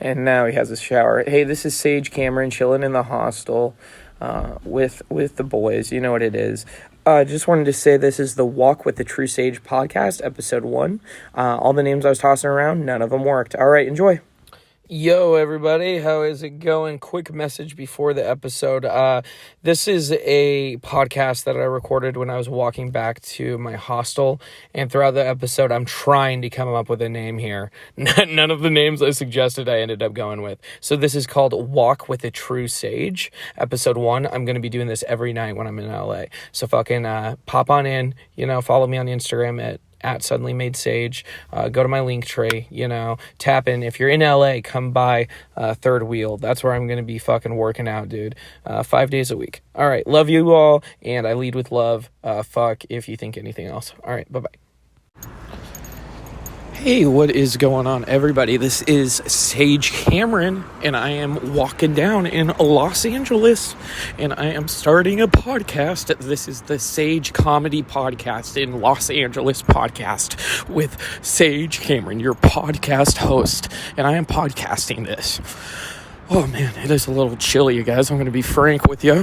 And now he has a shower. Hey, this is Sage Cameron chilling in the hostel with the boys. You know what it is. Just wanted to say this is the Walk with the True Sage podcast, episode 1. All the names I was tossing around, none of them worked. All right, enjoy. Yo, everybody. How is it going? Quick message before the episode. This is a podcast that I recorded when I was walking back to my hostel. And throughout the episode, I'm trying to come up with a name here. None of the names I suggested I ended up going with. So this is called Walk with a True Sage, episode 1. I'm going to be doing this every night when I'm in LA. So fucking pop on in, follow me on Instagram at Suddenly Made Sage. Go to my link tree, tap in. If you're in LA, come by Third Wheel. That's where I'm going to be fucking working out, dude. 5 days a week. All right. Love you all. And I lead with love. Fuck if you think anything else. All right. Bye-bye. Hey, what is going on, everybody? This is Sage Cameron, and I am walking down in Los Angeles, and I am starting a podcast. This is the Sage Comedy Podcast in Los Angeles podcast with Sage Cameron, your podcast host, and I am podcasting this. Oh, man, it is a little chilly, you guys. I'm going to be frank with you.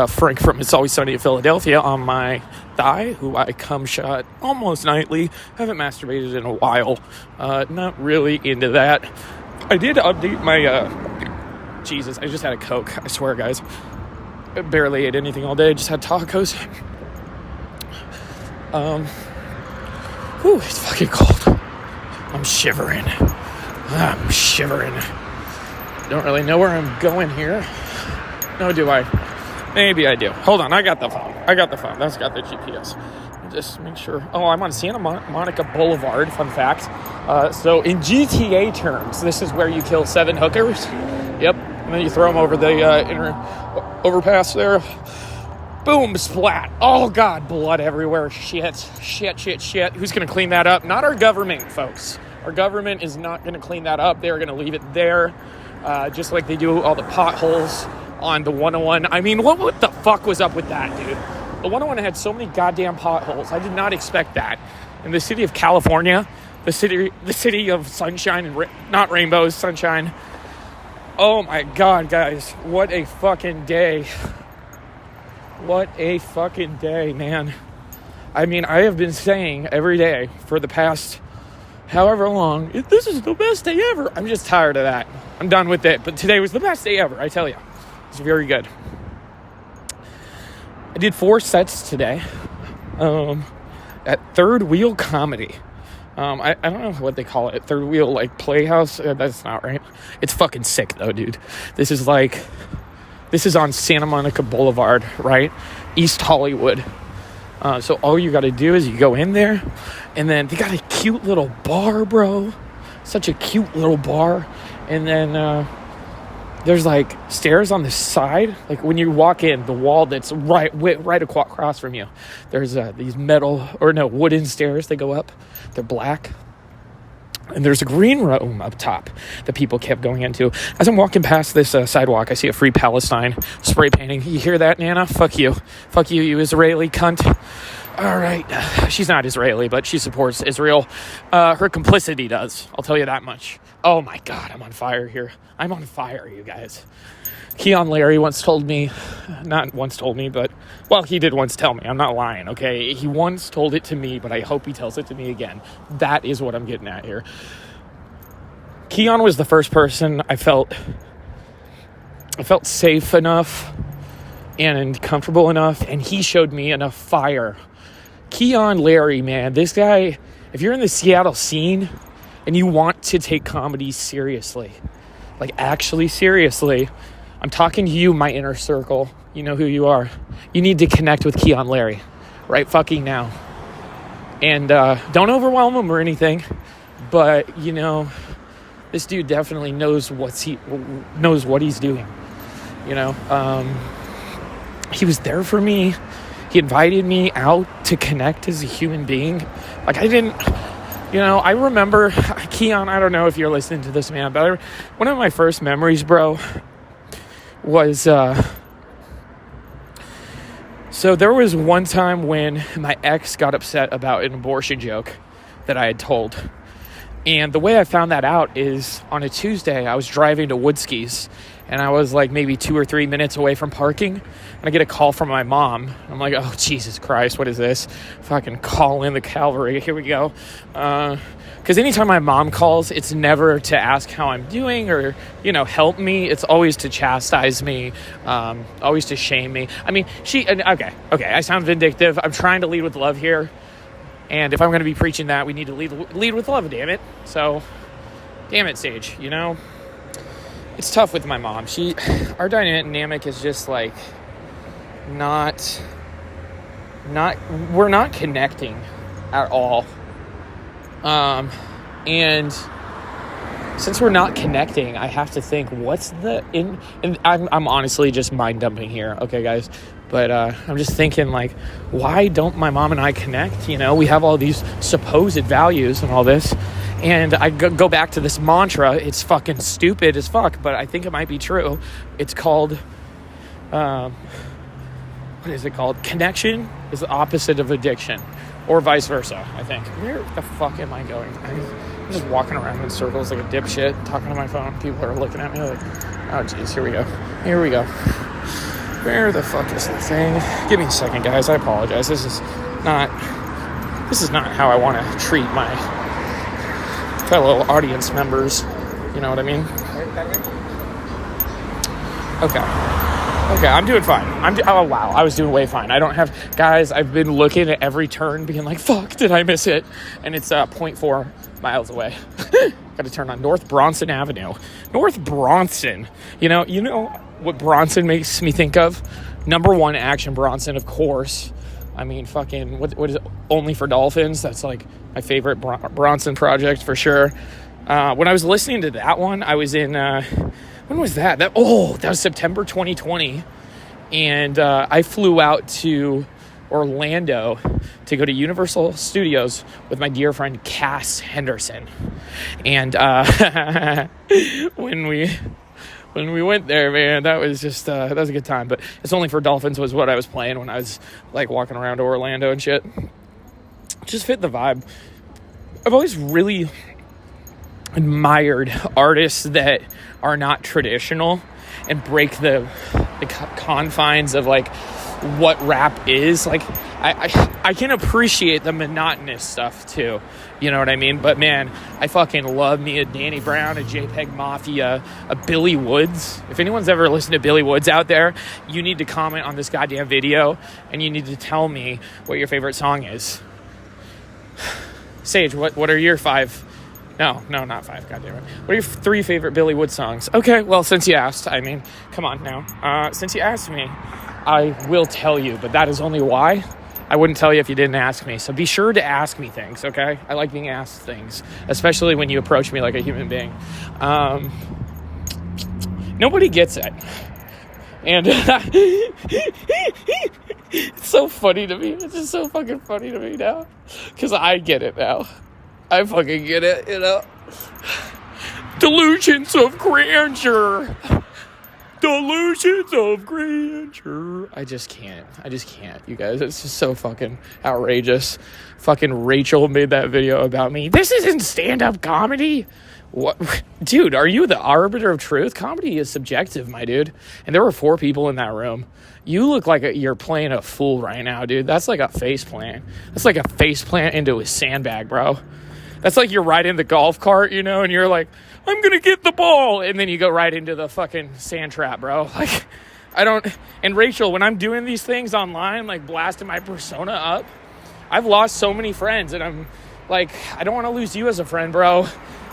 Frank from It's Always Sunny in Philadelphia on my thigh, who I cum shot almost nightly. Haven't masturbated in a while. Not really into that. I did update my, Jesus, I just had a Coke. I swear, guys. I barely ate anything all day. I just had tacos. It's fucking cold. I'm shivering. Don't really know where I'm going here. No, do I? Maybe I do. Hold on, I got the phone. That's got the GPS. Just make sure. Oh, I'm on Santa Monica Boulevard, fun fact. So in GTA terms, this is where you kill 7 hookers. Yep. And then you throw them over the inner overpass there. Boom, splat. Oh, God, blood everywhere. Shit. Who's going to clean that up? Not our government, folks. Our government is not going to clean that up. They're going to leave it there, just like they do all the potholes on the 101. I mean, what the fuck was up with that, dude? The 101 had so many goddamn potholes. I did not expect that. In the city of California, the city of sunshine and not rainbows, sunshine. Oh my God, guys, what a fucking day. What a fucking day, man. I mean, I have been saying every day for the past however long, this is the best day ever. I'm just tired of that. I'm done with it. But today was the best day ever, I tell you. It's very good. I did 4 sets today at Third Wheel Comedy. I don't know what they call it. Third Wheel, like Playhouse. That's not right. It's fucking sick, though, dude. This is on Santa Monica Boulevard, right? East Hollywood. So all you got to do is you go in there, and then they got a cute little bar, bro. Such a cute little bar. And then there's like stairs on the side. Like when you walk in, the wall that's right across from you, there's these wooden stairs that go up. They're black. And there's a green room up top that people kept going into. As I'm walking past this sidewalk, I see a Free Palestine spray painting. You hear that, Nana? Fuck you, you Israeli cunt. All right. She's not Israeli, but she supports Israel. Her complicity does. I'll tell you that much. Oh, my God. I'm on fire here. I'm on fire, you guys. Keon Larry once told me, but, well, he did once tell me. I'm not lying, okay? He once told it to me, but I hope he tells it to me again. That is what I'm getting at here. Keon was the first person I felt safe enough and comfortable enough, and he showed me enough fire. Keon Larry, man, this guy, if you're in the Seattle scene and you want to take comedy seriously, like actually seriously, I'm talking to you, my inner circle. You know who you are. You need to connect with Keon Larry right fucking now. And don't overwhelm him or anything, but, this dude definitely knows what he's doing. He was there for me. He invited me out to connect as a human being. Like, I remember, Keon, I don't know if you're listening to this, man, but one of my first memories, bro, was, so there was one time when my ex got upset about an abortion joke that I had told. And the way I found that out is on a Tuesday, I was driving to Woodski's, and I was like maybe 2 or 3 minutes away from parking, and I get a call from my mom. I'm like, oh, Jesus Christ, what is this? Fucking call in the cavalry. Here we go. Because anytime my mom calls, it's never to ask how I'm doing or, help me. It's always to chastise me, always to shame me. I mean, okay, I sound vindictive. I'm trying to lead with love here. And if I'm going to be preaching that, we need to lead with love, damn it. So, damn it, Sage, It's tough with my mom. Our dynamic is just like we're not connecting at all. And since we're not connecting, I have to think, and I'm honestly just mind dumping here. Okay, guys. But I'm just thinking, like, why don't my mom and I connect? We have all these supposed values and all this. And I go back to this mantra. It's fucking stupid as fuck, but I think it might be true. It's called, what is it called? Connection is the opposite of addiction. Or vice versa, I think. Where the fuck am I going? I'm just walking around in circles like a dipshit, talking to my phone. People are looking at me like, oh, geez, here we go. Where the fuck is the thing? Give me a second, guys. I apologize. This is not how I want to treat my fellow audience members. You know what I mean? Okay, I'm doing fine. Oh, wow. I was doing way fine. Guys, I've been looking at every turn being like, fuck, did I miss it? And it's 0.4 miles away. Got to turn on North Bronson Avenue. North Bronson. You know what Bronson makes me think of? Number one, Action Bronson, of course. I mean, fucking, what is it? Only for Dolphins. That's like my favorite Bronson project for sure. When I was listening to that one, I was in, when was that? That was September 2020. And I flew out to Orlando to go to Universal Studios with my dear friend Cass Henderson. And when we went there, man, that was just that was a good time. But It's Only for Dolphins was what I was playing when I was like walking around Orlando and shit. Just fit the vibe. I've always really admired artists that are not traditional and break the confines of like what rap is. Like I can appreciate the monotonous stuff too, you know what I mean? But man, I fucking love me a Danny Brown, a JPEG Mafia, a Billy Woods. If anyone's ever listened to Billy Woods out there, you need to comment on this goddamn video and you need to tell me what your favorite song is. Sage, what are your 5? No, not 5, goddammit. What are your 3 favorite Billy Woods songs? Okay, well, since you asked, I mean, come on now. Since you asked me, I will tell you, but that is only why. I wouldn't tell you if you didn't ask me. So be sure to ask me things, okay? I like being asked things, especially when you approach me like a human being. Nobody gets it. And it's so funny to me. It's just so fucking funny to me now. Because I get it now. I fucking get it, Delusions of grandeur. Delusions of grandeur. I just can't. You guys, it's just so fucking outrageous. Fucking Rachel made that video about me. This isn't stand-up comedy. What? Dude, are you the arbiter of truth? Comedy is subjective, my dude. And there were 4 people in that room. You look like you're playing a fool right now, dude. That's like a faceplant. That's like a faceplant into a sandbag, bro. That's like you're riding the golf cart, and you're like, I'm going to get the ball. And then you go right into the fucking sand trap, bro. Like, and Rachel, when I'm doing these things online, like blasting my persona up, I've lost so many friends. And I'm like, I don't want to lose you as a friend, bro.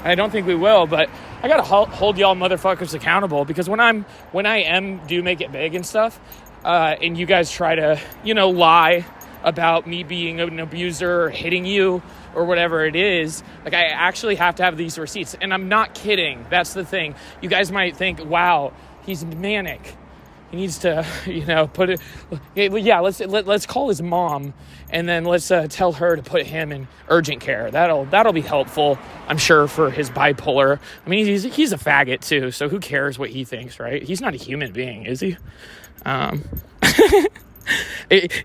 I don't think we will, but I got to hold y'all motherfuckers accountable because when I do make it big and stuff, and you guys try to, lie about me being an abuser or hitting you or whatever it is, like I actually have to have these receipts. And I'm not kidding. That's the thing. You guys might think, wow, he's manic. He needs to, put it. Yeah, let's call his mom, and then let's tell her to put him in urgent care. That'll be helpful, I'm sure, for his bipolar. I mean, he's a faggot too, so who cares what he thinks, right? He's not a human being, is he?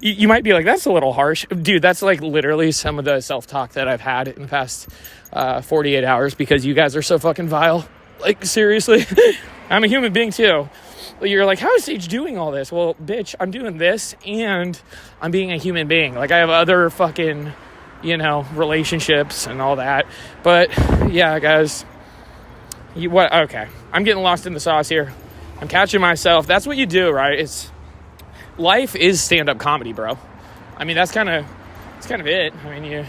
You might be like, that's a little harsh. Dude, that's like literally some of the self-talk that I've had in the past 48 hours because you guys are so fucking vile. Like, seriously. I'm a human being too. You're like, how is Sage doing all this? Well, bitch, I'm doing this and I'm being a human being. Like, I have other fucking, relationships and all that. But yeah, guys, okay, I'm getting lost in the sauce here. I'm catching myself. That's what you do, right? Life is stand-up comedy, bro. I mean, that's kind of it. I mean,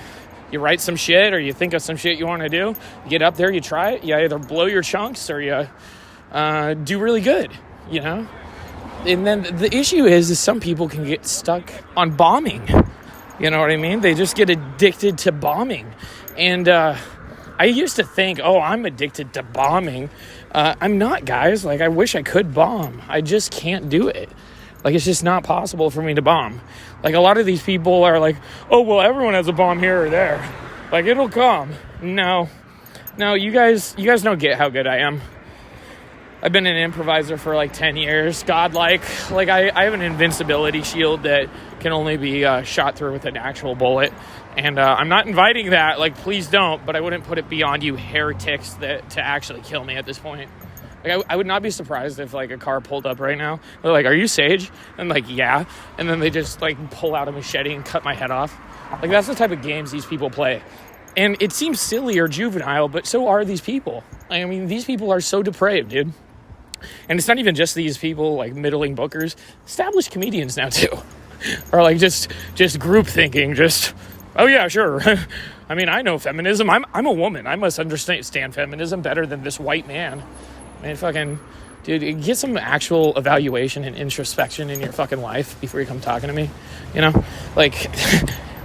you write some shit or you think of some shit you want to do. You get up there, you try it. You either blow your chunks or you do really good, And then the issue is some people can get stuck on bombing. You know what I mean? They just get addicted to bombing. And I used to think, I'm addicted to bombing. I'm not, guys. Like, I wish I could bomb. I just can't do it. Like, it's just not possible for me to bomb. Like, a lot of these people are like, everyone has a bomb here or there. Like, it'll come. No, you guys don't get how good I am. I've been an improviser for like 10 years. Godlike. Like, I have an invincibility shield that can only be shot through with an actual bullet. And I'm not inviting that. Like, please don't. But I wouldn't put it beyond you heretics to actually kill me at this point. Like, I would not be surprised if, like, a car pulled up right now. They're like, are you Sage? And, like, yeah. And then they just, like, pull out a machete and cut my head off. Like, that's the type of games these people play. And it seems silly or juvenile, but so are these people. I mean, these people are so depraved, dude. And it's not even just these people, like, middling bookers. Established comedians now, too. Or, like, just group thinking, oh, yeah, sure. I mean, I know feminism. I'm a woman. I must understand feminism better than this white man. Man, fucking, dude, get some actual evaluation and introspection in your fucking life before you come talking to me. Like,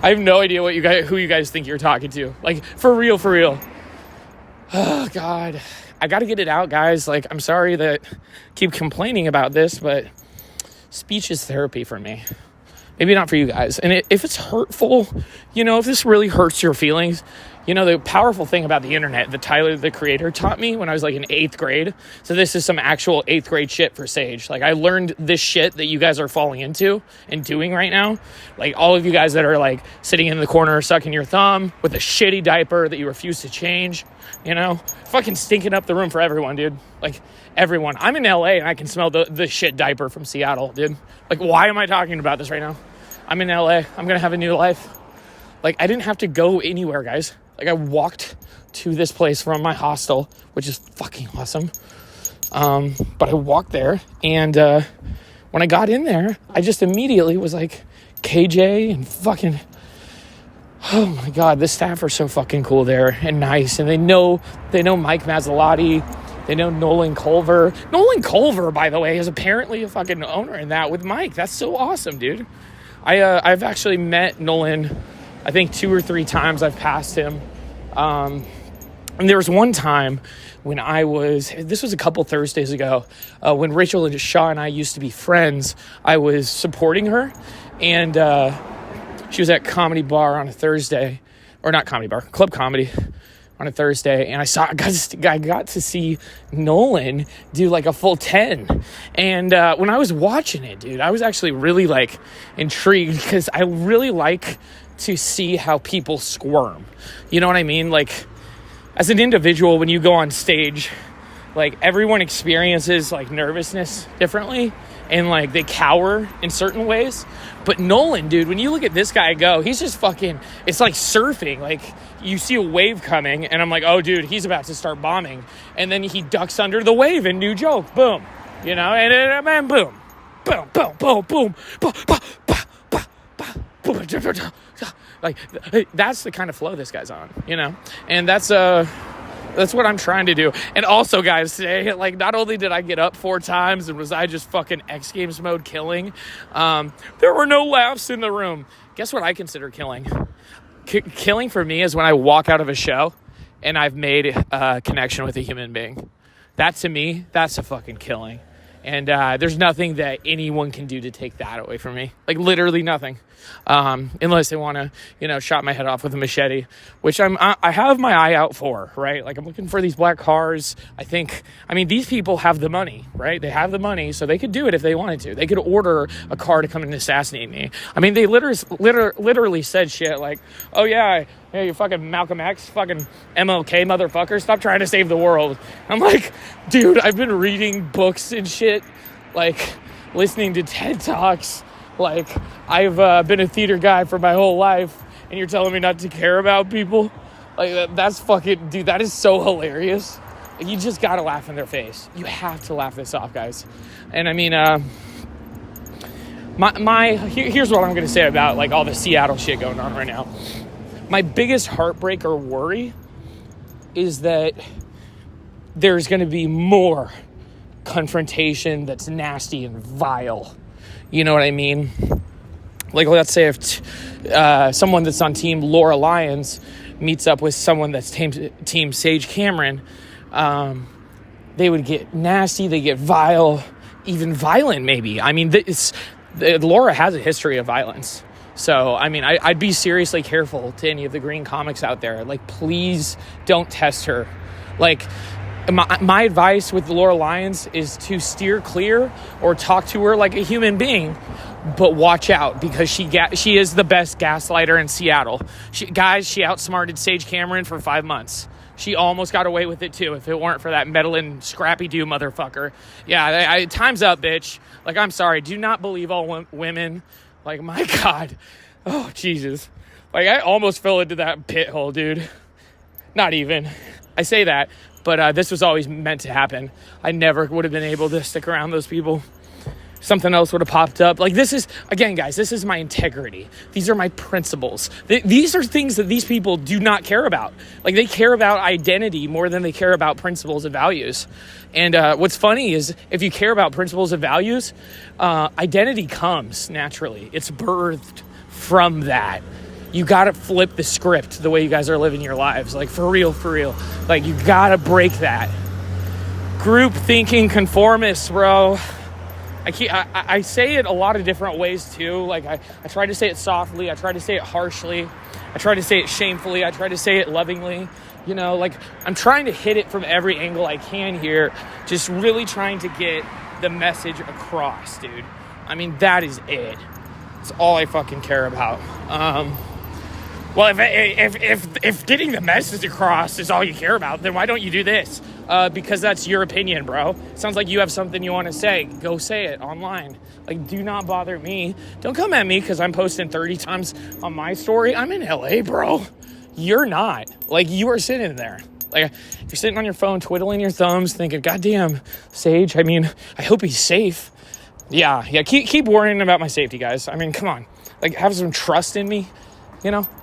I have no idea who you guys think you're talking to. Like, for real. Oh, God. I got to get it out, guys. Like, I'm sorry that I keep complaining about this, but speech is therapy for me. Maybe not for you guys. And if it's hurtful, if this really hurts your feelings, the powerful thing about the internet that Tyler, the creator, taught me when I was like in 8th grade. So this is some actual 8th grade shit for Sage. Like, I learned this shit that you guys are falling into and doing right now. Like, all of you guys that are like sitting in the corner sucking your thumb with a shitty diaper that you refuse to change, fucking stinking up the room for everyone, dude. Like, everyone. I'm in LA and I can smell the shit diaper from Seattle, dude. Like, why am I talking about this right now? I'm in LA. I'm going to have a new life. Like, I didn't have to go anywhere, guys. Like, I walked to this place from my hostel, which is fucking awesome. But I walked there, and when I got in there, I just immediately was like, KJ and fucking, oh my God, the staff are so fucking cool there and nice. And they know Mike Mazzotti. They know Nolan Culver. Nolan Culver, by the way, is apparently a fucking owner in that with Mike. That's so awesome, dude. I've actually met Nolan, I think 2 or 3 times I've passed him. And there was one time when this was a couple Thursdays ago, when Rachel Shaw and I used to be friends. I was supporting her, and she was at Comedy Bar on a Thursday, or not Comedy Bar, Club Comedy on a Thursday, and I got to see Nolan do like a full 10. And when I was watching it, dude, I was actually really like intrigued because I really like to see how people squirm. You know what I mean? Like, as an individual, when you go on stage, like, everyone experiences like nervousness differently, and like they cower in certain ways. But Nolan, dude, when you look at this guy go, he's just fucking, it's like surfing. Like, you see a wave coming, and I'm like, oh, dude, he's about to start bombing. And then he ducks under the wave, and new joke, boom. And then boom. Boom, boom, boom, boom. Bah, bah, bah, bah, bah, boom. Like, that's the kind of flow this guy's on, And that's what I'm trying to do. And also, guys, today, like, not only did I get up 4 times and was I just fucking X Games mode killing, there were no laughs in the room. Guess what I consider killing? Killing for me is when I walk out of a show and I've made a connection with a human being. That, to me, that's a fucking killing. And there's nothing that anyone can do to take that away from me. Like, literally nothing. unless they want to, chop my head off with a machete, which I have my eye out for, right? Like, I'm looking for these black cars. These people have the money, right? They have the money, so they could do it if they wanted to. They could order a car to come and assassinate me. They literally said shit like, oh yeah, you fucking Malcolm X, fucking MLK motherfucker, stop trying to save the world. I'm like, dude, I've been reading books and shit, like listening to TED Talks. Like, I've been a theater guy for my whole life, and you're telling me not to care about people? Like, that's fucking, dude, that is so hilarious. Like, you just gotta laugh in their face. You have to laugh this off, guys. And here's what I'm gonna say about, like, all the Seattle shit going on right now. My biggest heartbreak or worry is that there's gonna be more confrontation that's nasty and vile. You know what I mean? Like, let's say if someone that's on Team Laura Lyons meets up with someone that's Team Sage Cameron, they would get nasty, they get vile, even violent maybe. Laura has a history of violence. So, I'd be seriously careful to any of the green comics out there. Like, please don't test her. Like, my advice with Laura Lyons is to steer clear or talk to her like a human being, but watch out, because she is the best gaslighter in Seattle. She outsmarted Sage Cameron for 5 months. She almost got away with it too if it weren't for that meddling Scrappy-Doo motherfucker. Yeah, time's up, bitch. Like, I'm sorry. Do not believe all women. Like, my God. Oh, Jesus. Like, I almost fell into that pit hole, dude. Not even. I say that, but this was always meant to happen. I never would have been able to stick around those people. Something else would have popped up. Like, this is, again, guys, this is my integrity. These are my principles. These are things that these people do not care about. Like, they care about identity more than they care about principles and values. And what's funny is, if you care about principles and values, identity comes naturally. It's birthed from that. You gotta flip the script the way you guys are living your lives. Like, for real. Like, you gotta break that. Group thinking conformists, bro. I say it a lot of different ways too. Like, I try to say it softly. I try to say it harshly. I try to say it shamefully. I try to say it lovingly. Like, I'm trying to hit it from every angle I can here. Just really trying to get the message across, dude. That is it. That's all I fucking care about. Well, if getting the message across is all you care about, then why don't you do this? Because that's your opinion, bro. Sounds like you have something you want to say. Go say it online. Like, do not bother me. Don't come at me because I'm posting 30 times on my story. I'm in LA, bro. You're not. Like, you are sitting there. Like, if you're sitting on your phone, twiddling your thumbs, thinking, goddamn, Sage, I hope he's safe. Yeah, keep worrying about my safety, guys. Come on. Like, have some trust in me.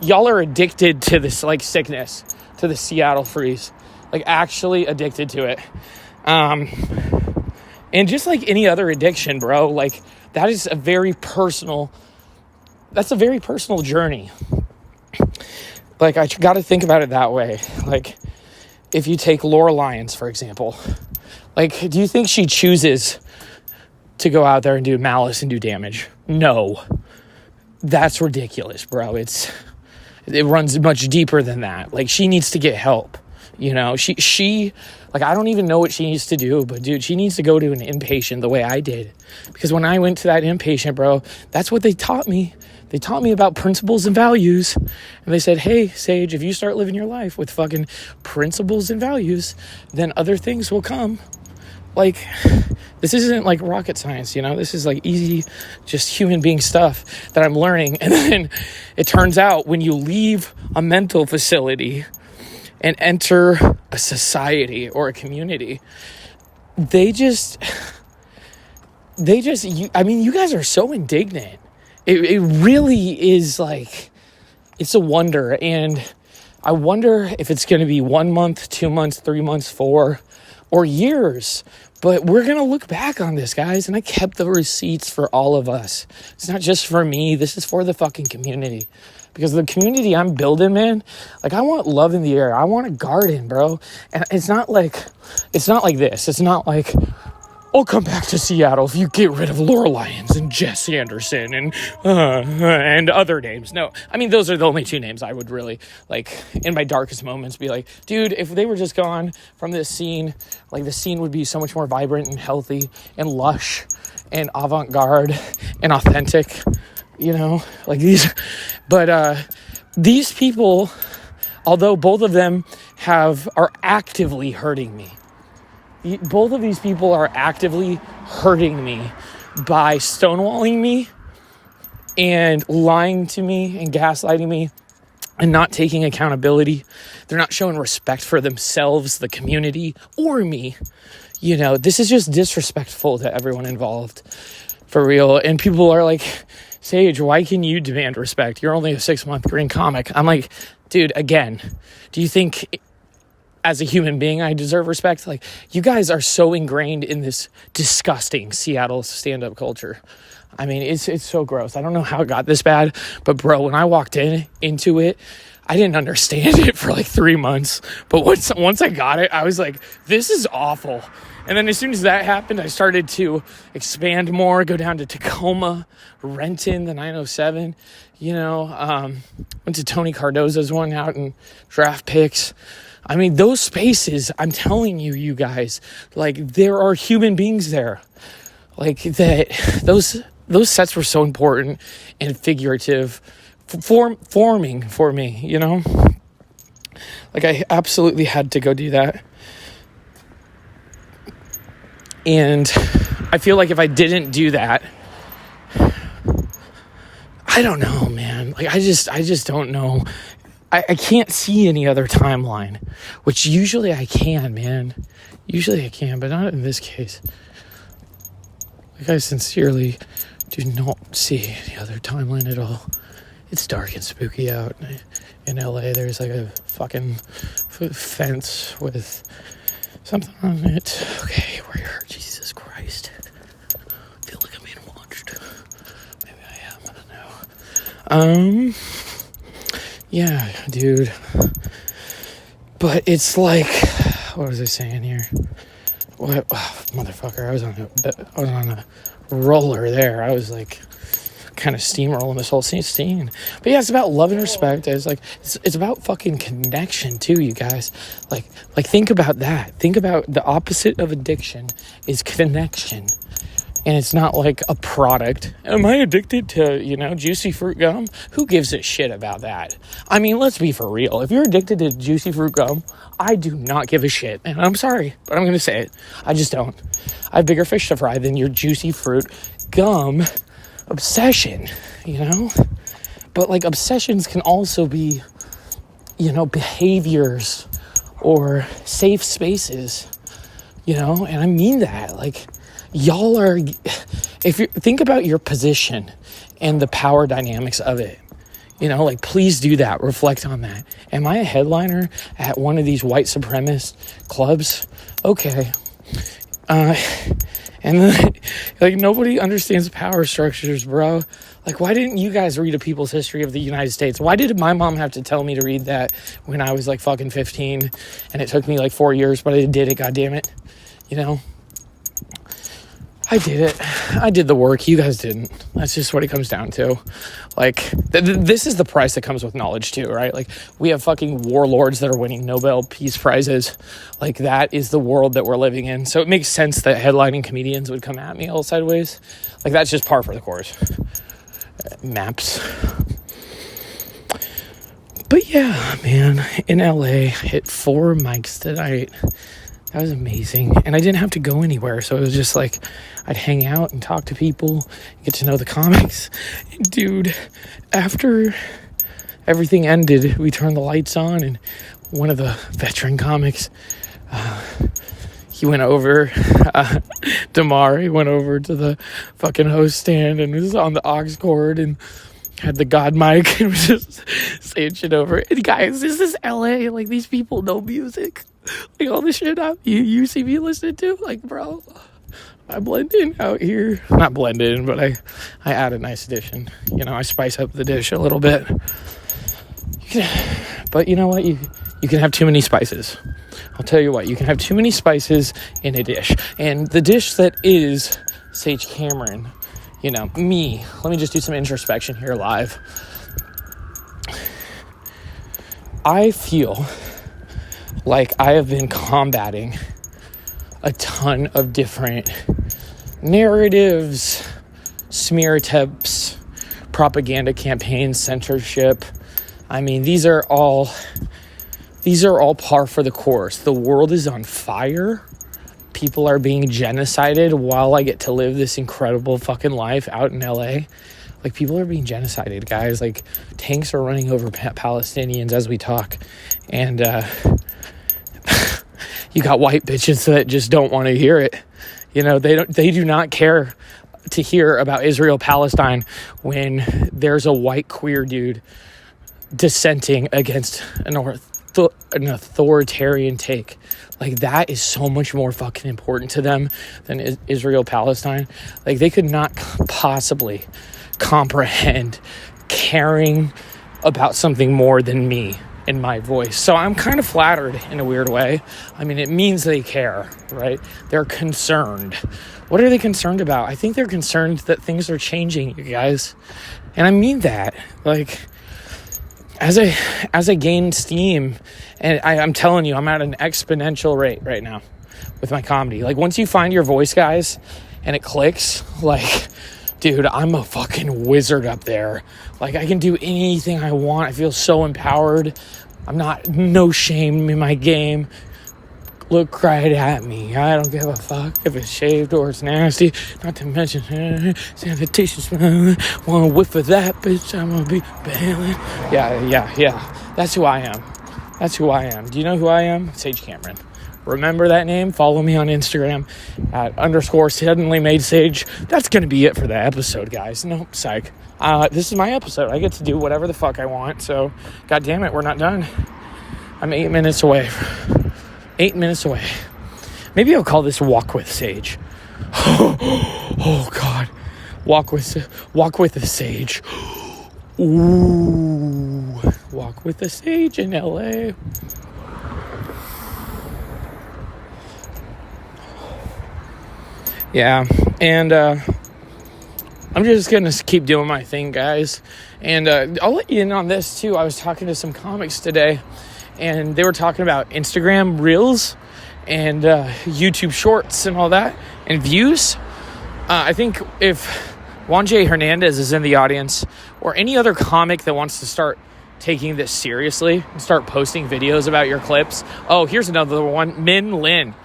Y'all are addicted to this, like, sickness, to the Seattle freeze. Like, actually addicted to it. And just like any other addiction, bro, like, that's a very personal journey. Like, I got to think about it that way. Like, if you take Laura Lyons, for example, like, do you think she chooses to go out there and do malice and do damage? No. That's ridiculous, bro. It runs much deeper than that. Like, she needs to get help. She like, I don't even know what she needs to do, but dude, she needs to go to an inpatient the way I did. Because when I went to that inpatient, bro, that's what they taught me. They taught me about principles and values. And they said, hey, Sage, if you start living your life with fucking principles and values, then other things will come. Like, this isn't like rocket science, This is like easy, just human being stuff that I'm learning. And then it turns out when you leave a mental facility and enter a society or a community, you guys are so indignant. It really is, like, it's a wonder. And I wonder if it's going to be 1 month, 2 months, 3 months, 4, or years. But we're going to look back on this, guys. And I kept the receipts for all of us. It's not just for me. This is for the fucking community. Because the community I'm building, man, like, I want love in the air. I want a garden, bro. And it's not like this. It's not like I'll come back to Seattle if you get rid of Laura Lyons and Jess Anderson and other names. No, I mean, those are the only two names I would really, like, in my darkest moments, be like, dude, if they were just gone from this scene, like, the scene would be so much more vibrant and healthy and lush and avant-garde and authentic, you know, like these. But these people, although both of them are actively hurting me, both of these people are actively hurting me by stonewalling me and lying to me and gaslighting me and not taking accountability. They're not showing respect for themselves, the community, or me. You know, this is just disrespectful to everyone involved, for real. And people are like, Sage, why can you demand respect? You're only a 6-month green comic. I'm like, dude, again, do you think as a human being I deserve respect? Like, you guys are so ingrained in this disgusting Seattle stand-up culture. I mean, it's so gross. I don't know how it got this bad, but bro, when I walked into it, I didn't understand it for like 3 months. But once I got it, I was like, this is awful. And then as soon as that happened, I started to expand more, go down to Tacoma, Renton, the 907, you know, went to Tony Cardozo's one out in Draft Picks. I mean, those spaces, I'm telling you, you guys, like, there are human beings there. Like, those sets were so important and figurative, forming for me, you know? Like, I absolutely had to go do that. And I feel like if I didn't do that, I don't know, man. Like, I just don't know. I can't see any other timeline, which usually I can, man. Usually I can, but not in this case. Like, I sincerely do not see any other timeline at all. It's dark and spooky out in LA. There's like a fucking fence with something on it. Okay, where you're, Jesus Christ. I feel like I'm being watched. Maybe I am, I don't know. Yeah, dude. But it's like, what was I saying here? What, motherfucker, I was on a roller there. I was like kind of steamrolling this whole scene. But yeah, it's about love and respect. It's like it's about fucking connection too, you guys. Like think about that. Think about the opposite of addiction is connection. And it's not like a product. Am I addicted to, you know, juicy fruit gum? Who gives a shit about that? I mean, let's be for real. If you're addicted to juicy fruit gum, I do not give a shit. And I'm sorry, but I'm going to say it. I just don't. I have bigger fish to fry than your juicy fruit gum obsession, you know? But, like, obsessions can also be, you know, behaviors or safe spaces, you know? And I mean that, like, y'all are, if you think about your position and the power dynamics of it, you know, like, please do that. Reflect on that. Am I a headliner at one of these white supremacist clubs? Okay. And then, like, nobody understands power structures, bro. Like, why didn't you guys read A People's History of the United States? Why did my mom have to tell me to read that when I was, like, fucking 15? And it took me, like, 4 years, but I did it, goddammit. You know? I did it. I did the work. You guys didn't. That's just what it comes down to. Like, this is the price that comes with knowledge, too, right? Like, we have fucking warlords that are winning Nobel Peace Prizes. Like, that is the world that we're living in. So it makes sense that headlining comedians would come at me all sideways. Like, that's just par for the course. Maps. But yeah, man, in LA, hit 4 mics tonight. That was amazing. And I didn't have to go anywhere. So it was just like, I'd hang out and talk to people, get to know the comics. And dude, after everything ended, we turned the lights on, and one of the veteran comics, he went over, Damar, he went over to the fucking host stand and was on the aux cord and had the God mic and was just saying shit over. And guys, this is LA. Like, these people know music. Like, all the shit you see me listening to. Like, bro, I blend in out here. Not blend in, but I add a nice addition. You know, I spice up the dish a little bit. But you know what? You You can have too many spices. I'll tell you what, you can have too many spices in a dish. And the dish that is Sage Cameron, me, let me just do some introspection here live. I feel like I have been combating a ton of different narratives, smear attempts, propaganda campaigns, censorship. I mean, these are all par for the course. The world is on fire. People are being genocided while I get to live this incredible fucking life out in LA. Like, people are being genocided, guys. Like, tanks are running over Palestinians as we talk. And you got white bitches that just don't want to hear it. They do not care to hear about Israel-Palestine when there's a white queer dude dissenting against an authoritarian take. Like, that is so much more fucking important to them than Israel-Palestine. Like, they could not possibly comprehend caring about something more than me and my voice. So I'm kind of flattered in a weird way. I mean, it means they care, right? They're concerned. What are they concerned about? I think they're concerned that things are changing, you guys. And I mean that. Like, as I gain steam, and I'm telling you, I'm at an exponential rate right now with my comedy. Like, once you find your voice, guys, and it clicks, like, dude, I'm a fucking wizard up there. Like, I can do anything I want. I feel so empowered. No shame in my game. Look right at me. I don't give a fuck if it's shaved or it's nasty. Not to mention sanitation smell. One whiff of that, bitch, I'm gonna be bailing. Yeah. That's who I am. Do you know who I am? Sage Cameron. Remember that name? Follow me on Instagram at _suddenlymadesage. That's going to be it for the episode, guys. No, psych. This is my episode. I get to do whatever the fuck I want. So, God damn it, we're not done. I'm 8 minutes away. 8 minutes away. Maybe I'll call this Walk with Sage. Oh God. Walk with the Sage. Ooh. Walk with the Sage in LA. Yeah, and I'm just going to keep doing my thing, guys. And I'll let you in on this, too. I was talking to some comics today, and they were talking about Instagram Reels and YouTube Shorts and all that, and views. I think if Juan J. Hernandez is in the audience, or any other comic that wants to start taking this seriously and start posting videos about your clips. Oh, here's another one. Min Lin.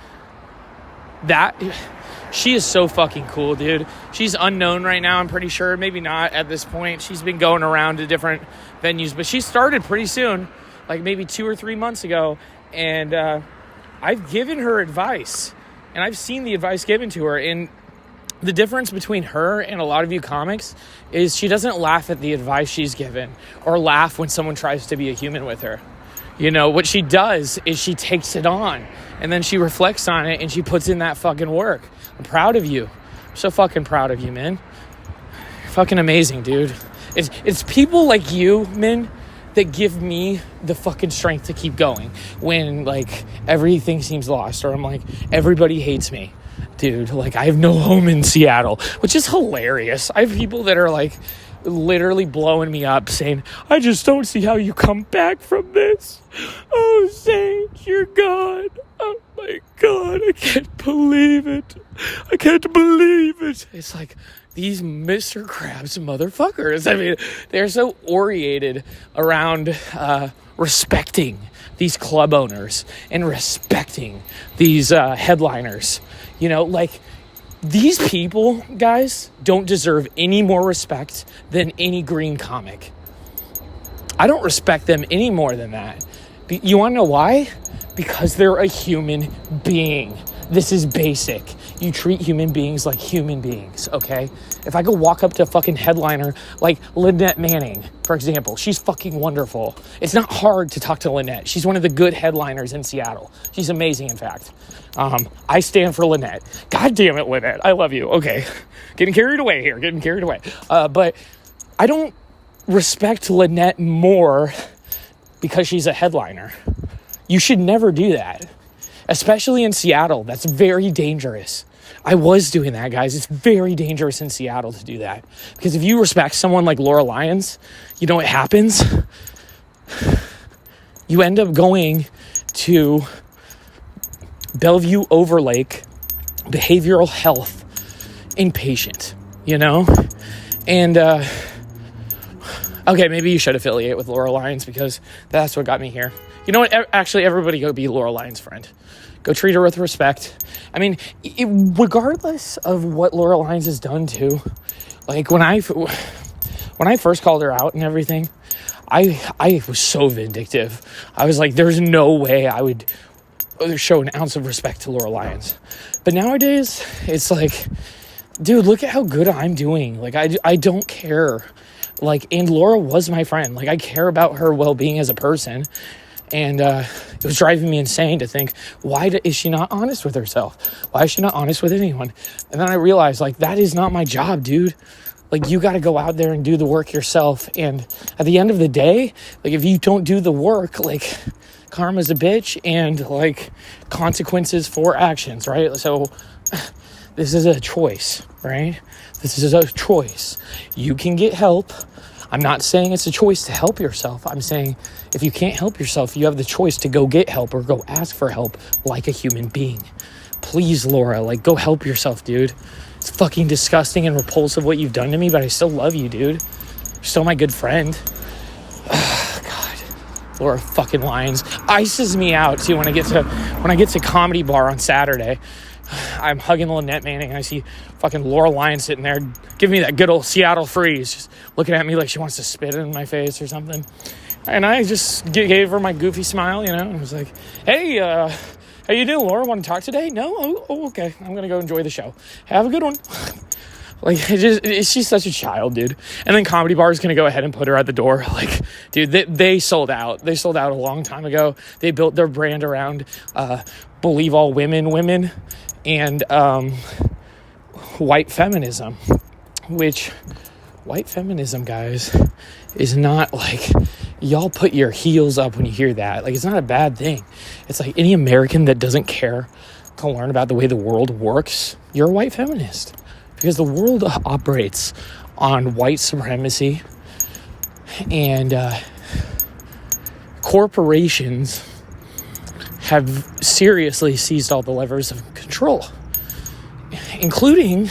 She is so fucking cool, dude. She's unknown right now, I'm pretty sure. Maybe not at this point. She's been going around to different venues, but she started pretty soon, like maybe 2 or 3 months ago. And I've given her advice, and I've seen the advice given to her. And the difference between her and a lot of you comics is she doesn't laugh at the advice she's given or laugh when someone tries to be a human with her. What she does is she takes it on, and then she reflects on it, and she puts in that fucking work. I'm proud of you. I'm so fucking proud of you, man. Fucking amazing, dude. It's people like you, man, that give me the fucking strength to keep going when, like, everything seems lost, or I'm like, everybody hates me. Dude, like, I have no home in Seattle, which is hilarious. I have people that are, like, literally blowing me up saying, I just don't see how you come back from this. Oh, Sage, you're gone. Oh my God, I can't believe it. It's like these Mr. Krabs motherfuckers. I mean, they're so oriented around respecting these club owners and respecting these headliners. Like, these people, guys, don't deserve any more respect than any green comic. I don't respect them any more than that. You want to know why? Because they're a human being. This is basic. You treat human beings like human beings, okay? If I go walk up to a fucking headliner like Lynette Manning, for example, she's fucking wonderful. It's not hard to talk to Lynette. She's one of the good headliners in Seattle. She's amazing, in fact. I stand for Lynette. God damn it, Lynette. I love you. Okay. Getting carried away here. But I don't respect Lynette more because she's a headliner. You should never do that, especially in Seattle. That's very dangerous. I was doing that, guys. It's very dangerous in Seattle to do that, because if you respect someone like Laura Lyons, you know what happens? You end up going to Bellevue Overlake behavioral health inpatient, you know? And, okay, maybe you should affiliate with Laura Lyons, because that's what got me here. You know what? Actually, everybody go be Laura Lyons' friend. Go treat her with respect. I mean, regardless of what Laura Lyons has done too, like when I first called her out and everything, I was so vindictive. I was like, there's no way I would show an ounce of respect to Laura Lyons. But nowadays, it's like, dude, look at how good I'm doing. Like, I don't care. Like, and Laura was my friend. Like, I care about her well-being as a person. And it was driving me insane to think, is she not honest with herself? Why is she not honest with anyone? And then I realized, like, that is not my job, dude. Like, you got to go out there and do the work yourself. And at the end of the day, like, if you don't do the work, like, karma's a bitch, and, like, consequences for actions, right? So this is a choice, right? This is a choice. You can get help. I'm not saying it's a choice to help yourself. I'm saying if you can't help yourself, you have the choice to go get help or go ask for help like a human being. Please, Laura, like, go help yourself, dude. It's fucking disgusting and repulsive what you've done to me, but I still love you, dude. You're still my good friend. God. Laura fucking Lyons ices me out, too, when I get to Comedy Bar on Saturday. I'm hugging Lynette Manning, and I see fucking Laura Lyons sitting there giving me that good old Seattle freeze, just looking at me like she wants to spit in my face or something. And I just gave her my goofy smile, you know, and was like, hey, how you doing, Laura? Want to talk today? No? Oh, okay. I'm going to go enjoy the show. Have a good one. Like, she's such a child, dude. And then Comedy Bar is going to go ahead and put her at the door. Like, dude, they sold out. They sold out a long time ago. They built their brand around believe all women, and white feminism, which white feminism, guys, is not like, y'all put your heels up when you hear that. Like, it's not a bad thing. It's like any American that doesn't care to learn about the way the world works, you're a white feminist, because the world operates on white supremacy, and corporations have seriously seized all the levers of control, including,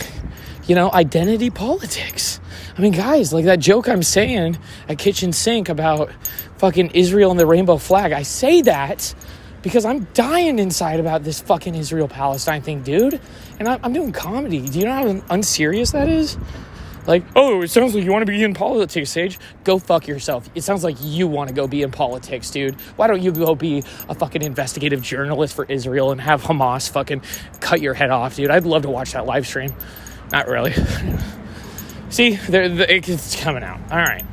you know, identity politics. I mean, guys, like that joke I'm saying at Kitchen Sink about fucking Israel and the rainbow flag. I say that because I'm dying inside about this fucking Israel-Palestine thing, dude. And I'm doing comedy. Do you know how unserious that is? Like, oh, it sounds like you want to be in politics, Sage. Go fuck yourself. It sounds like you want to go be in politics, dude. Why don't you go be a fucking investigative journalist for Israel and have Hamas fucking cut your head off, dude? I'd love to watch that live stream. Not really. See, it's coming out. All right.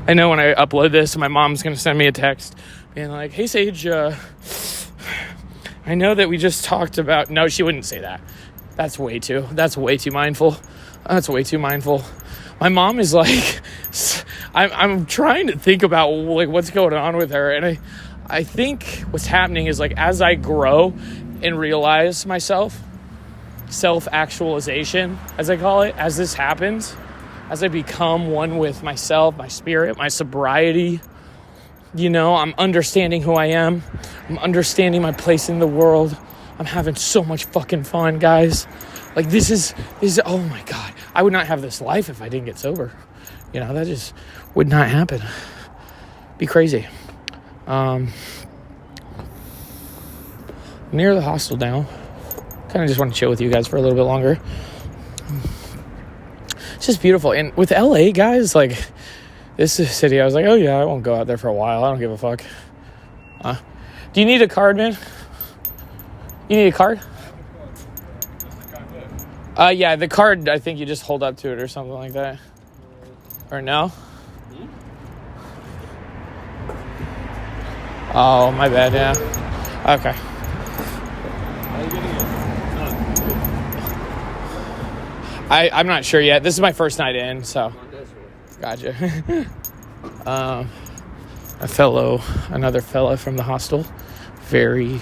I know when I upload this, my mom's going to send me a text being like, hey, Sage, I know that we just talked about... No, she wouldn't say that. That's way too mindful. My mom is like, I'm trying to think about like what's going on with her. And I think what's happening is, like, as I grow and realize myself, self-actualization, as I call it, as this happens, as I become one with myself, my spirit, my sobriety, you know, I'm understanding who I am. I'm understanding my place in the world. I'm having so much fucking fun, guys. Like, this is, oh my God. I would not have this life if I didn't get sober. You know, that just would not happen. Be crazy. Near the hostel now. Kind of just want to chill with you guys for a little bit longer. It's just beautiful. And with LA, guys, like, this is a city. I was like, oh yeah, I won't go out there for a while. I don't give a fuck. Do you need a card, man? You need a card? Yeah, the card, I think you just hold up to it or something like that. Or no? Oh, my bad, yeah. Okay. I'm not sure yet. This is my first night in, so. Gotcha. another fella from the hostel. Very,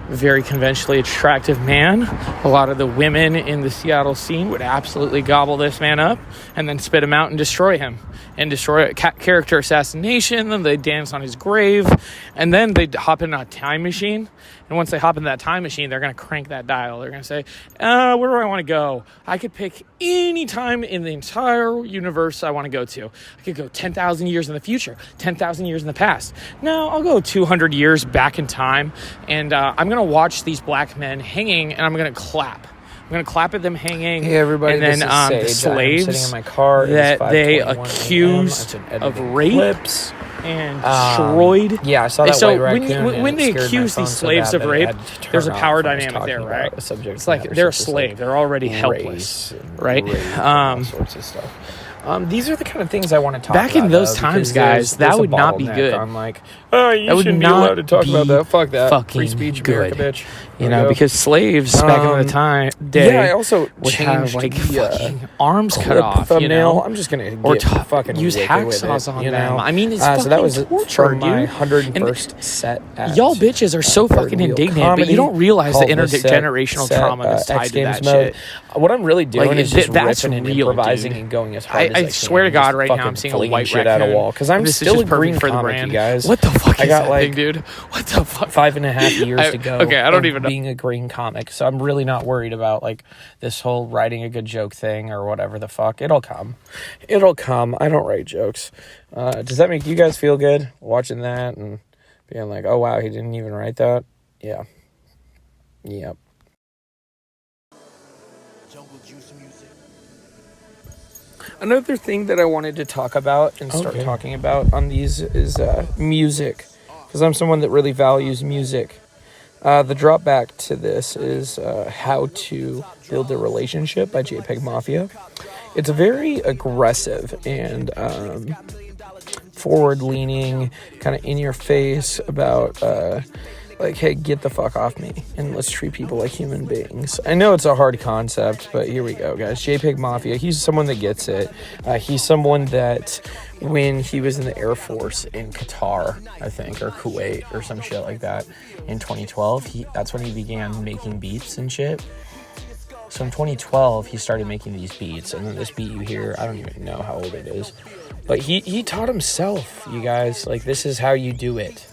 very conventionally attractive man. A lot of the women in the Seattle scene would absolutely gobble this man up and then spit him out and destroy him. And destroy character assassination. Then they dance on his grave. And then they hop in a time machine. And once they hop in that time machine, they're going to crank that dial. They're going to say, where do I want to go? I could pick any time in the entire universe I want to go to. I could go 10,000 years in the future, 10,000 years in the past. No, I'll go 200 years back in time. And I'm going to watch these black men hanging, and I'm going to clap. I'm going to clap at them hanging. Hey, everybody, and then the slaves sitting in my car. that they accused of rape clips. And destroyed. Yeah, I saw that so white raccoon. when they accuse these slaves of rape, there's a power dynamic there, right? It's like they're a slave. They're already helpless, right? All sorts of stuff. These are the kind of things I want to talk about. Back in those times, guys, that would not be good. I'm like, you shouldn't be allowed to talk about that. Fuck that. Free speech, good. America, bitch. You know, because slaves back in the day, I also would have like fucking arms cut off. Thumbnail. You know, I'm just gonna get fucking use hacksaws on them. I mean, it's so that was torture, from my dude. 101st set. Y'all bitches are so fucking indignant, but you don't realize the intergenerational trauma that's tied to that shit. What I'm really doing is just that's ripping and real, improvising dude. and going as hard as I can. I swear to God, right now I'm seeing a white shit raccoon out of wall because I'm still a green for the comic, brand. you guys. What the fuck is that like thing, dude? What the fuck? 5.5 years to go. Okay, I don't even know. Being a green comic, so I'm really not worried about like this whole writing a good joke thing or whatever the fuck. It'll come. I don't write jokes. Does that make you guys feel good watching that and being like, oh wow, he didn't even write that? Yeah. Yep. Another thing that I wanted to talk about and start talking about on these is music, because I'm someone that really values music. The drop back to this is How to Build a Relationship by JPEG Mafia. It's very aggressive and forward-leaning, kind of in your face about like, hey, get the fuck off me and let's treat people like human beings. I know it's a hard concept, but here we go, guys. JPEG Mafia, he's someone that gets it. He's someone that when he was in the Air Force in Qatar, I think, or Kuwait or some shit like that in 2012, that's when he began making beats and shit. So in 2012, he started making these beats, and then this beat you hear, I don't even know how old it is, but he taught himself, you guys, like, this is how you do it.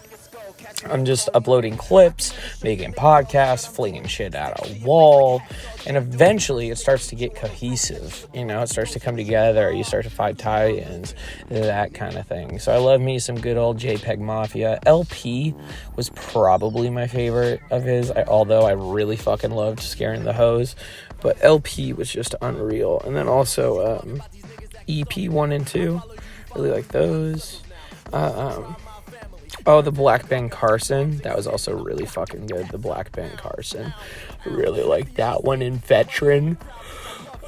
I'm just uploading clips, making podcasts, flinging shit at a wall, and eventually it starts to get cohesive. You know, it starts to come together. You start to find tie-ins, that kind of thing. So I love me some good old JPEG Mafia. LP was probably my favorite of his, although I really fucking loved Scaring the Hose. But LP was just unreal. And then also EP 1 and 2. Really like those. The Black Ben Carson. That was also really fucking good. The Black Ben Carson. I really like that one. In Veteran.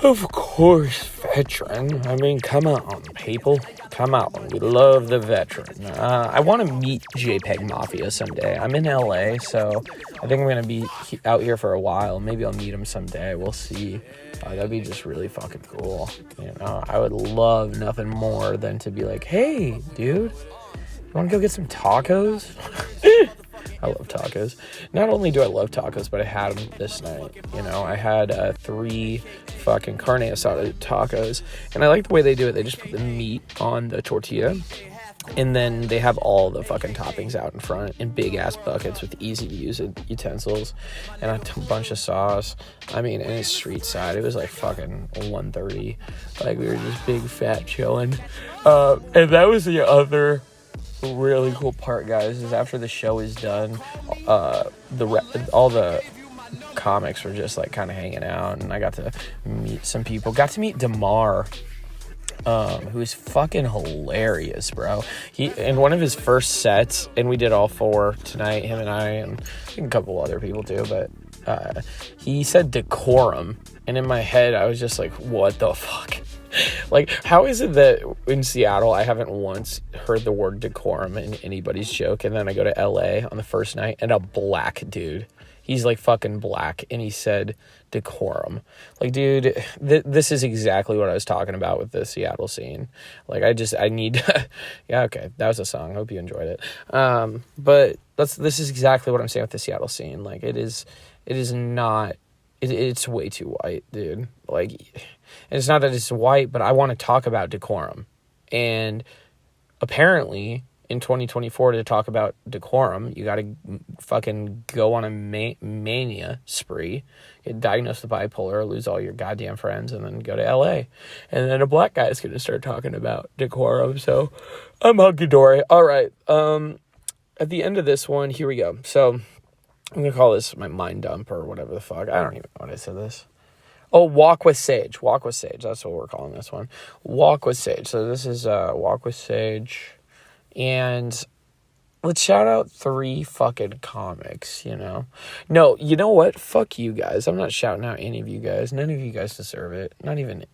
Of course, Veteran. I mean, come on, people. Come on. We love the Veteran. I want to meet JPEG Mafia someday. I'm in LA, so I think I'm going to be out here for a while. Maybe I'll meet him someday. We'll see. That'd be just really fucking cool. You know, I would love nothing more than to be like, hey, dude. You want to go get some tacos? I love tacos. Not only do I love tacos, but I had them this night. You know, I had 3 fucking carne asada tacos. And I like the way they do it. They just put the meat on the tortilla. And then they have all the fucking toppings out in front in big-ass buckets with easy-to-use utensils. And a bunch of sauce. I mean, and it's street side. It was like fucking 1:30. Like, we were just big, fat chilling. And that was the other really cool part, guys, is after the show is done, all the comics were just like kind of hanging out, and I got to meet some people. Got to meet Damar, who is fucking hilarious, bro. He in one of his first sets, and we did all 4 tonight, him and I, and I think a couple other people too, but he said decorum, and in my head I was just like, what the fuck? Like, how is it that in Seattle I haven't once heard the word decorum in anybody's joke, and then I go to LA on the first night and a black dude, He's like fucking black, and he said decorum. Like, dude, this is exactly what I was talking about with the Seattle scene. Like, I need yeah, okay, that was a song. Hope you enjoyed it. But this is exactly what I'm saying with the Seattle scene. Like, it is not, it's way too white, dude. Like, and it's not that it's white, but I want to talk about decorum. And apparently in 2024, to talk about decorum, you got to fucking go on a mania spree, get diagnosed with bipolar, lose all your goddamn friends, and then go to LA. And then a black guy is going to start talking about decorum. So I'm hunky-dory. All right. At the end of this one, here we go. So I'm going to call this my mind dump or whatever the fuck. I don't even know what I said this. Oh, Walk with Sage. Walk with Sage. That's what we're calling this one. Walk with Sage. So this is Walk with Sage. And let's shout out 3 fucking comics, you know? No, you know what? Fuck you guys. I'm not shouting out any of you guys. None of you guys deserve it. Not even...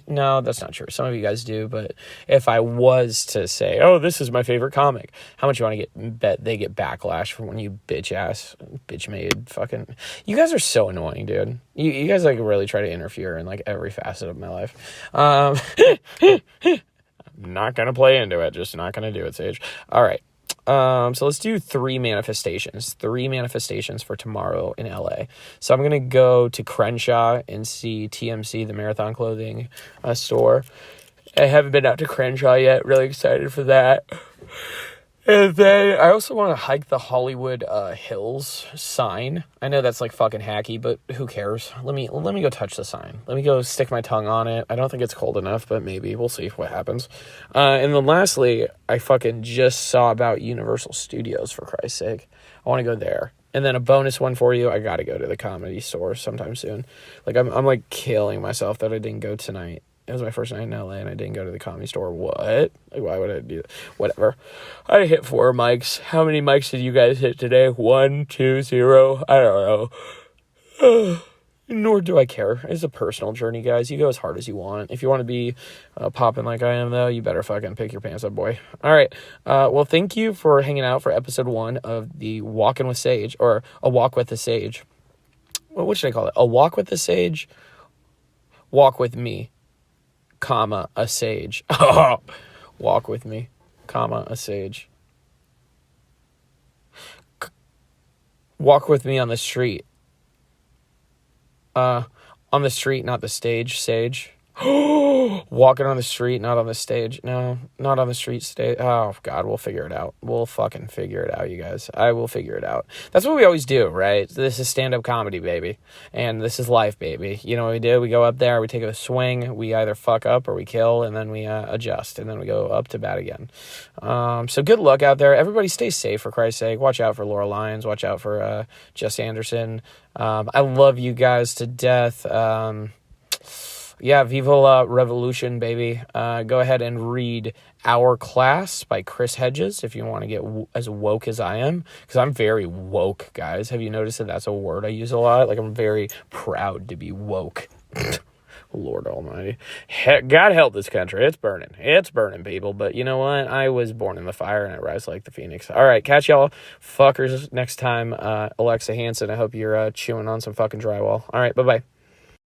No, that's not true. Some of you guys do, but if I was to say, oh, this is my favorite comic, how much you want to bet they get backlash from when you bitch made fucking... You guys are so annoying, dude. You guys like really try to interfere in like every facet of my life. Not gonna play into it. Just not gonna do it, Sage. All right. So let's do 3 manifestations. 3 manifestations for tomorrow in LA. So I'm gonna go to Crenshaw and see TMC, the Marathon Clothing store. I haven't been out to Crenshaw yet. Really excited for that. And then I also want to hike the Hollywood Hills sign. I know that's like fucking hacky, but who cares? Let me go touch the sign. Let me go stick my tongue on it. I don't think it's cold enough, but maybe. We'll see what happens. And then lastly, I fucking just saw about Universal Studios, for Christ's sake. I want to go there. And then a bonus one for you, I got to go to the Comedy Store sometime soon. Like, I'm like killing myself that I didn't go tonight. It was my first night in LA, and I didn't go to the Comedy Store. What? Like, why would I do that? Whatever. I hit 4 mics. How many mics did you guys hit today? 1, 2, 0? I don't know. Nor do I care. It's a personal journey, guys. You go as hard as you want. If you want to be popping like I am, though, you better fucking pick your pants up, boy. All right. Well, thank you for hanging out for episode 1 of the Walking with Sage, or A Walk with the Sage. Well, what should I call it? A Walk with the Sage? Walk with me. Comma, a sage. Walk with me, comma, a sage. Walk with me on the street. On the street, not the stage, sage. Walking on the street, not on the stage. No, not on the street, stage. Oh, God, we'll figure it out. We'll fucking figure it out, you guys. I will figure it out. That's what we always do, right? This is stand-up comedy, baby. And this is life, baby. You know what we do? We go up there, we take a swing, we either fuck up or we kill, and then we adjust, and then we go up to bat again. So good luck out there. Everybody stay safe, for Christ's sake. Watch out for Laura Lyons. Watch out for Jess Anderson. I love you guys to death. Yeah, Viva la Revolution, baby. Go ahead and read Our Class by Chris Hedges if you want to get as woke as I am, because I'm very woke, guys. Have you noticed that that's a word I use a lot? Like, I'm very proud to be woke. Lord almighty. God help this country. It's burning. It's burning, people. But you know what? I was born in the fire, and I rise like the phoenix. All right, catch y'all fuckers next time. Alexa Hansen, I hope you're chewing on some fucking drywall. All right, bye-bye.